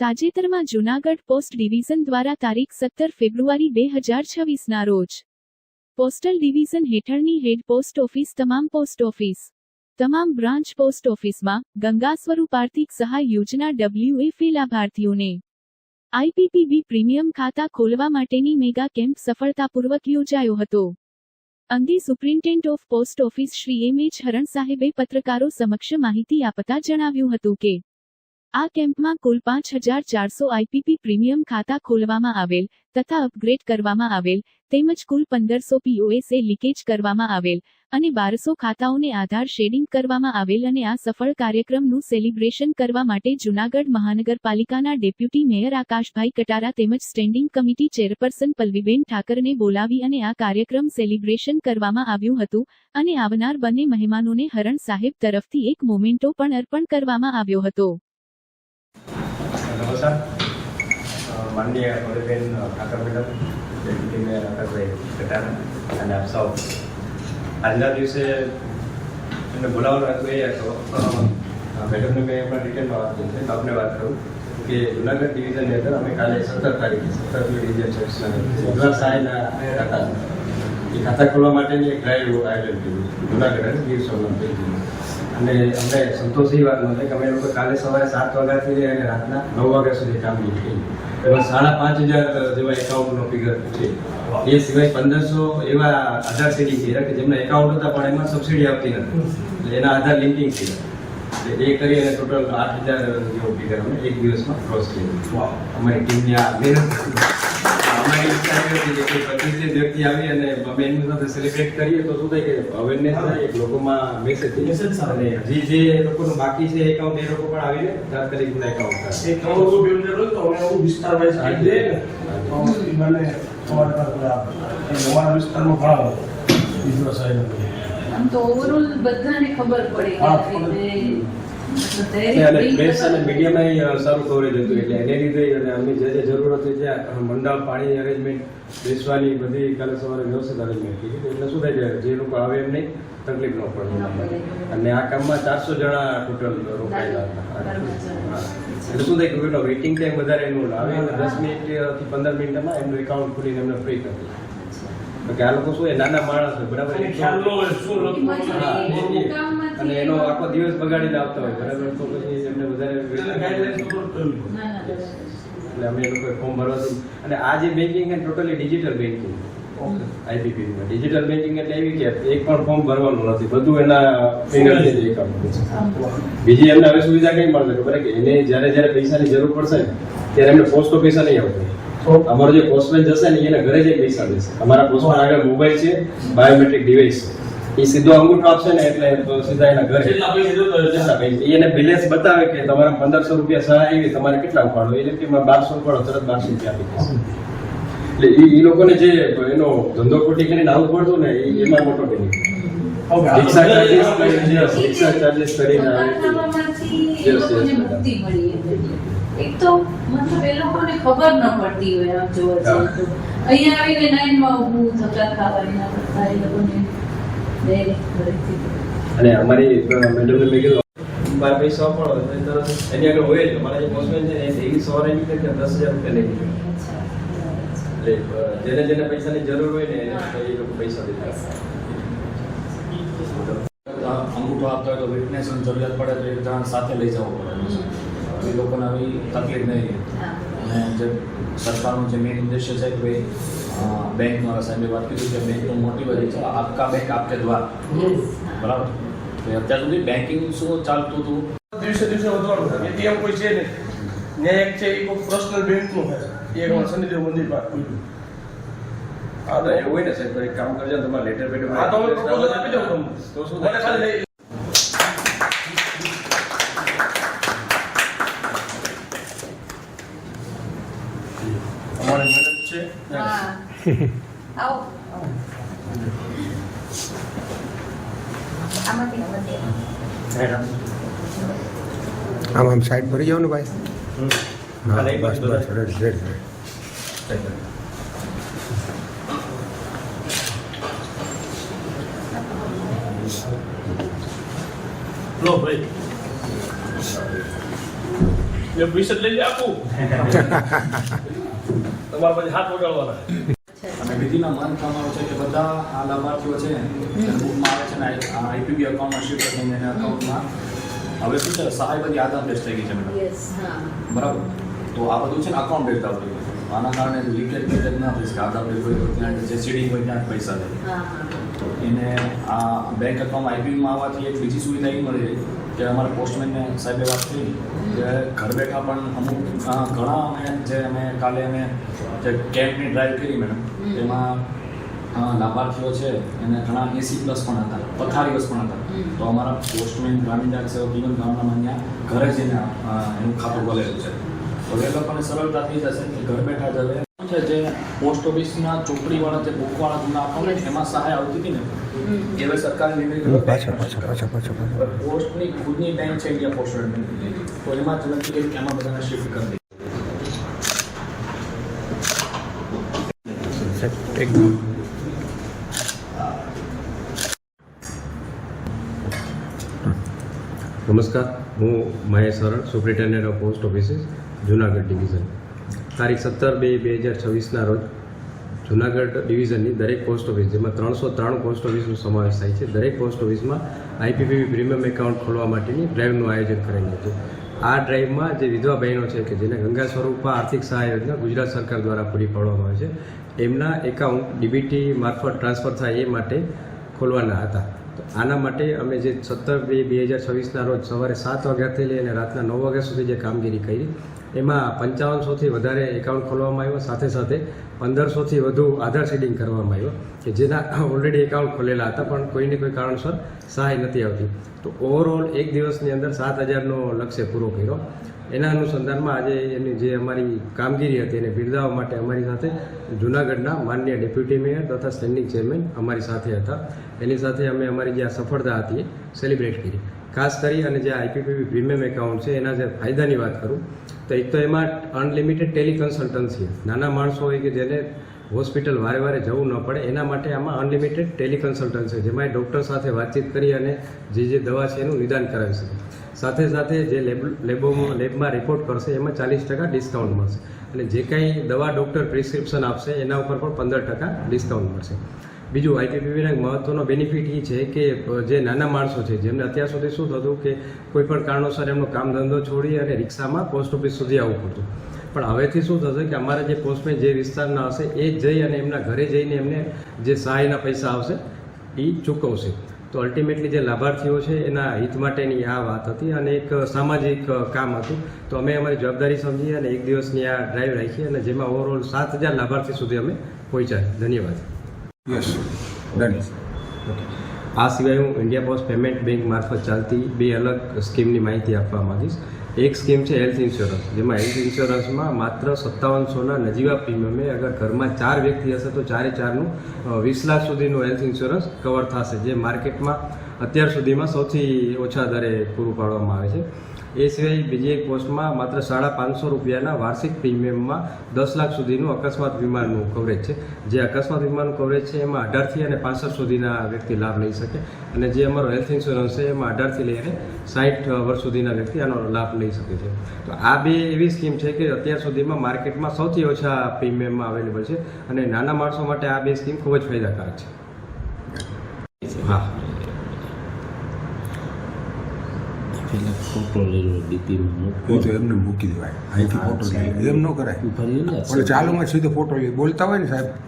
તાજેતરમાં Junagadh post division દ્વારા તારીખ 17 ફેબ્રુઆરી 2026ના રોજ પોસ્ટલ ડિવિઝન હેઠળની હેડ પોસ્ટ ઓફિસ તમામ બ્રાન્ચ પોસ્ટ ઓફિસમાં ગંગા સ્વરૂપ આર્થિક સહાય યોજના WFA લાભાર્થીઓને IPPB પ્રીમિયમ ખાતા ખોલવા માટેની મેગા કેમ્પ સફળતાપૂર્વક યોજાયો હતો. અંગે superintendent of post office Shri M.H. હરણ સાહેબે પત્રકારો સમક્ષ માહિતી આપતા જણાવ્યું હતું કે આ કેમ્પમાં કુલ 5400 IPP પ્રીમિયમ ખાતા ખોલવામાં આવેલ તથા અપગ્રેડ કરવામાં આવેલ તેમજ કુલ 1500 POS લીકેજ કરવામાં આવેલ અને 1200 ખાતાઓને આધાર શેડિંગ કરવામાં આવેલ અને આ સફળ કાર્યક્રમનું સેલિબ્રેશન કરવા માટે જૂનાગઢ મહાનગરપાલિકાના ડેપ્યુટી મેયર આકાશભાઈ કટારા તેમજ સ્ટેન્ડિંગ કમિટી ચેરપર્સન પલ્લવીબેન ઠાકરને બોલાવી અને આ કાર્યક્રમ સેલિબ્રેશન કરવામાં આવ્યું હતું અને આવનાર બંને મહેમાનોને હરણ સાહેબ તરફથી એક મોમેન્ટો પણ અર્પણ કરવામાં આવ્યો હતો. નમસ્કાર, માનનીય પલ્લવીબેન ઠાકર મેડમ, ડેપ્યુટી મેયર આકાશભાઈ કટારા અને આપ સૌ, આજના દિવસે એમને બોલાવવાનો હતો એ હતો મેડમને મેં એમના ડિટેલમાં વાત કરી છે. આપને વાત કરું કે જૂનાગઢ ડિવિઝનની અંદર અમે કાલે 17 તારીખે 17 ડિવિઝન સાહેબના ખાતા એ ખાતા ખોલવા માટેની એક ડ્રાઈવ આયોજન કર્યું જૂનાગઢ અને ગીર સોમનાથ અને અમને સંતોષ એ વાત નથી કે અમે લોકો કાલે સવારે 7 વાગ્યાથી અને રાતના 9 વાગ્યા સુધી કામગીરી કરી. એમાં 5500 જેવા એકાઉન્ટનો ફિગર છે. એ સિવાય 1500 એવા આધાર શેડિંગ કર્યા કે જેમના એકાઉન્ટ હતા પણ એમાં સબસિડી આપતી નથી, એટલે એના આધાર લિંકિંગ કર્યા. એ કરી અને ટોટલ 8000 જેવો ફિગર અમે એક દિવસમાં ક્રોસ કર્યો. અમારી ટીમની આ મહેનત અમારી ઈચ્છા એ હતી કે 25 વ્યક્તિ આવી અને અમે એમની સાથે સેલિબ્રેટ કરીએ તો શું થાય કે અવેરનેસ થાય, લોકોમાં મેસેજ અને હજી જે લોકોનું બાકી છે એકાઉન્ટ એ લોકો પણ આવીને તાત્કાલિક એકાઉન્ટ થાય. એક નવો બિલ્ડર હોય તો અમે વિસ્તાર વાઇઝ આવી દે ને મને અમારા વિસ્તારમાં ભાવ બીજો સાહેબ આમ તો ઓવરઓલ બધાને ખબર પડે અને પ્રેસ અને મીડિયામાં સારું કવરેજ હતું, એટલે એને લીધે અને અમને જે જરૂર હતી ત્યાં મંડળ પાણી અરેન્જમેન્ટ બેસવાની બધી કાલે સવારે વ્યવસ્થિત અરેન્જમેન્ટ કરી. એટલે શું થાય કે જે લોકો આવે એમ નહીં તકલીફ ન પડે. અને આ કામમાં 400 જણા ટોટલ રોકાયેલા હતા. એટલે શું થાય કે વેઇટિંગ ટાઈમ વધારે એનું આવે 10 મિનિટથી 15 મિનિટમાં એમનું એકાઉન્ટ ખોલીને એમને ફ્રી કરી. કે આ લોકો શું એ નાના માણસ હોય બરાબર, અને એનો આખો દિવસ બગાડીને આવતા હોય બરાબર, તો પછી એમને વધારે એટલે અમે એ લોકોએ ફોર્મ ભરવાથી. અને આ જે બેન્કિંગ છે ટોટલી ડિજિટલ બેન્કિંગ IPPમાં. ડિજિટલ બેન્કિંગ એટલે એવી કે એક પણ ફોર્મ ભરવાનું નથી, બધું એના ફિંગરથી એકાઉન્ટ છે. બીજી એમને હવે સુવિધા કઈ મળશે ખબર કે એને જ્યારે પૈસાની જરૂર પડશે ને ત્યારે એમને પોસ્ટ ઓફિસ નહીં આવશે. અમારો જે પોસ્ટમેન જશે ને એને ઘરે જઈ પૈસા દેશે. અમારા પોસ્ટમેન આગળ મોબાઈલ છે, બાયોમેટ્રિક ડિવાઇસ એ સીધો અંગૂઠો આપશે ને એટલે સીધા એના ઘરે એને બેલેન્સ બતાવે કે તમારા 1500 રૂપિયા સહાય આવી, તમારે કેટલા ઉપાડો, એટલે કે 1200 ઉપાડો, તરત 1200 રૂપિયા આપી દેશે. એટલે એ લોકોને જે એનો ધંધો ખોટી કરીને આવવું પડતું ને એમાં મોટો બેનિફિટ. રિક્ષા ચાર્જીસ કરીને એક તો મતલબ એ લોકોને ખબર ન પડતી હોય આમ જોવા જઈએ તો અહીંયા આવીને લાઈનમાં ઊભું ધક્કા ખાવાના બધા એ લોકોને અને અમારી મેડમને મેં કીધું 12 પૈસા પડો તરત એની આગળ હોય જ. અમારા જે પોસ્ટમેન છે ને એ સવારે નીકળે કે 10,000 રૂપિયા લઈ લીધું. એટલે જેને પૈસાની જરૂર હોય ને એ લોકો પૈસા દેતા. અંગૂઠો આપતા હોય તો વિટનેસની જરૂરિયાત પડે તો એક જણ સાથે લઈ જવો પડે. એ લોકોને આવી તકલીફ નહીં રહે. અને જે સરકારનું જે મેઇન ઉદ્દેશ્ય છે કે બેંકનો સાહેબે વાત કીધું કે બેંકનું મોટી બધી છે આપકા બેંક આપકે દ્વાર, બરાબર. તો અત્યાર સુધી બેન્કિંગ શું ચાલતું હતું, દિવસે વધવાનું થાય. ATM કોઈ છે નહીં ને, એક છે એ કોઈ પર્સનલ બેંકનું છે, એક શનિદેવ મંદિર પાસે ખુલ્લું. હા તો એવું હોય ને સાહેબ, એક કામ કરજો ને તમારે લેટર પેડ હા તો અમે પ્રપોઝલ આપી દઉં તમને. તો શું મને ખાલી અમારી મહેનત છે. આવો આમ સાઈડ ભરી જાઓ ને ભાઈ. હા બસ રેડ. લો ભાઈ મેં 20 જ લઈ લે આપું તમારા પછી હાથ વગાડવાના. અને વિધિના મન પ્રમાણે છે કે બધા આ લાભાર્થીઓ છે એને બુકમાં આવે છે ને આઈપીબી અકાઉન્ટમાં શિફ્ટ થઈને એના અકાઉન્ટમાં હવે શું છે સહાય બધી આધાર બેઝ થઈ ગઈ છે મેડમ. યસ હા બરાબર. તો આ બધું છે ને અકાઉન્ટ બેઝ આવતું હોય. આના કારણે લીકેજ લીકેજ ના થઈ શકે. આધાર બેઝ હોય તો ત્યાં જે સીડિંગ હોય ત્યાં જ પૈસા લે. હા એને આ બેંક એકાઉન્ટમાં આઈપીબીમાં આવવાથી એક બીજી સુવિધા એ મળી રહી કે અમારા પોસ્ટમેનને સાહેબે વાત કરી કે ઘર બેઠા પણ અમુક ઘણા અમે કાલે અમે જે કેમ્પની ડ્રાઈવ કરી મેડમ એમાં લાભાર્થીઓ છે એને ઘણા 80+ પણ હતા, પથારીઓ પણ હતા. તો અમારા પોસ્ટમેન ગ્રામીણ ડાક સેવક જીવન ગામડામાં ત્યાં ઘરે જઈને એનું ખાતું ખોલેલું છે. તો એ લોકોને સરળતા થઈ જશે કે ઘર બેઠા જ હવે છે જે પોસ્ટ ઓફિસના ચોપડીવાળા જે બુકવાળા જૂના અકાઉન્ટ એમાં સહાય આવતી હતી ને એ હવે સરકારે નિર્ણય કર્યો પાછા પોસ્ટની ખુદની બેંક છે ઇન્ડિયા પોસ્ટ પેમેન્ટ, તો એમાં જ નક્કી કર્યું કે એમાં બધાને શિફ્ટ કરી દે. નમસ્કાર, હું મહેશ સરળ, superintendent of post offices Junagadh division. તારીખ 17/2/2026ના રોજ જુનાગઢ ડિવિઝનની દરેક પોસ્ટ ઓફિસ, જેમાં 303 પોસ્ટ ઓફિસનો સમાવેશ થાય છે, દરેક પોસ્ટ ઓફિસમાં આઈપીપીબી પ્રીમિયમ એકાઉન્ટ ખોલવા માટેની ડ્રાઈવનું આયોજન કરેલું હતું. આ ડ્રાઈવમાં જે વિધવા બહેનો છે કે જેને ગંગા સ્વરૂપમાં આર્થિક સહાય યોજના ગુજરાત સરકાર દ્વારા પૂરી પાડવામાં આવે છે, એમના એકાઉન્ટ ડીબીટી મારફત ટ્રાન્સફર થાય એ માટે ખોલવાના હતા. તો આના માટે અમે જે 17/2/2026ના રોજ સવારે 7 વાગ્યાથી લઈને રાતના 9 વાગ્યા સુધી જે કામગીરી કરી એમાં 5500થી વધારે એકાઉન્ટ ખોલવામાં આવ્યો. સાથે સાથે 1500થી વધુ આધાર સીડિંગ કરવામાં આવ્યો કે જેના ઓલરેડી એકાઉન્ટ ખોલેલા હતા પણ કોઈને કોઈ કારણસર સહાય નથી આવતી. તો ઓવરઓલ એક દિવસની અંદર 7000નો લક્ષ્ય પૂરો કર્યો. એના અનુસંધાનમાં આજે એની જે અમારી કામગીરી હતી એને બિરદાવવા માટે અમારી સાથે જૂનાગઢના માનનીય ડેપ્યુટી મેયર તથા સ્ટેન્ડિંગ ચેરમેન અમારી સાથે હતા. એની સાથે અમે અમારી જે આ સફળતા હતી એ સેલિબ્રેટ કરી. ખાસ કરી અને જે આઈપીપીબી પ્રીમિયમ એકાઉન્ટ છે એના જે ફાયદાની વાત કરું તો એક તો એમાં અનલિમિટેડ ટેલિકન્સલ્ટન્સી, નાના માણસો હોય કે જેને હોસ્પિટલ વારે વારે જવું ન પડે એના માટે આમાં અનલિમિટેડ ટેલિકન્સલ્ટન્સી, જેમાં એ ડૉક્ટર સાથે વાતચીત કરી અને જે દવા છે એનું નિદાન કરાવી શકે. સાથે સાથે જે લેબમાં રિપોર્ટ કરશે એમાં 40% ડિસ્કાઉન્ટ મળશે અને જે કાંઈ દવા ડૉક્ટર પ્રિસ્ક્રિપ્શન આપશે એના ઉપર પણ 15% ડિસ્કાઉન્ટ મળશે. બીજું આઈપીપીબીના મહત્વનો બેનિફિટ એ છે કે જે નાના માણસો છે જેમને અત્યાર સુધી શું થતું કે કોઈ પણ કારણોસર એમનો કામ ધંધો છોડી અને રિક્ષામાં પોસ્ટ ઓફિસ સુધી આવવું પડતું, પણ હવેથી શું થશે કે અમારા જે પોસ્ટમેન જે વિસ્તારના હશે એ જ જઈ અને એમના ઘરે જઈને એમને જે સહાયના પૈસા આવશે એ ચૂકવશે. તો અલ્ટિમેટલી જે લાભાર્થીઓ છે એના હિત માટેની આ વાત હતી અને એક સામાજિક કામ હતું. તો અમે અમારી જવાબદારી સમજી અને એક દિવસની આ ડ્રાઈવ રાખી અને જેમાં ઓવરઓલ 7000 લાભાર્થી સુધી અમે પહોંચ્યા. ધન્યવાદ. Yes done. આ સિવાય હું ઇન્ડિયા પોસ્ટ પેમેન્ટ બેંક મારફત ચાલતી 2 અલગ સ્કીમની માહિતી આપવા માંગીશ. એક સ્કીમ છે હેલ્થ ઇન્સ્યોરન્સ, જેમાં હેલ્થ ઇન્સ્યોરન્સમાં માત્ર 5700ના નજીવા પ્રીમિયમે અગર ઘરમાં 4 વ્યક્તિ હશે તો 4/4નું 20 લાખ સુધીનું હેલ્થ ઇન્સ્યોરન્સ કવર થશે, જે માર્કેટમાં અત્યાર સુધીમાં સૌથી ઓછા દરે પૂરું પાડવામાં આવે છે. એ સિવાય બીજી એક પોસ્ટમાં માત્ર 550 રૂપિયાના વાર્ષિક પ્રીમિયમમાં 10 લાખ સુધીનું અકસ્માત વીમાનું કવરેજ છે. જે અકસ્માત વીમાનું કવરેજ છે એમાં 18થી અને 65 સુધીના વ્યક્તિ લાભ લઈ શકે અને જે અમારો હેલ્થ ઇન્સ્યોરન્સ છે એમાં 18થી લઈને 60 વર્ષ સુધીના વ્યક્તિ આનો લાભ લઈ શકે છે. તો આ બે એવી સ્કીમ છે કે અત્યાર સુધીમાં માર્કેટમાં સૌથી ઓછા પ્રીમિયમમાં અવેલેબલ છે અને નાના માણસો માટે આ બે સ્કીમ ખૂબ જ ફાયદાકારક છે. હા, ફોટો લેલો ડીપીમાં એ તો એમને મૂકી દેવાય, અહીંથી ફોટો લઈ એમ ન કરાય. પણ ચાલુમાં સીધો ફોટો લઈ બોલતા હોય ને સાહેબ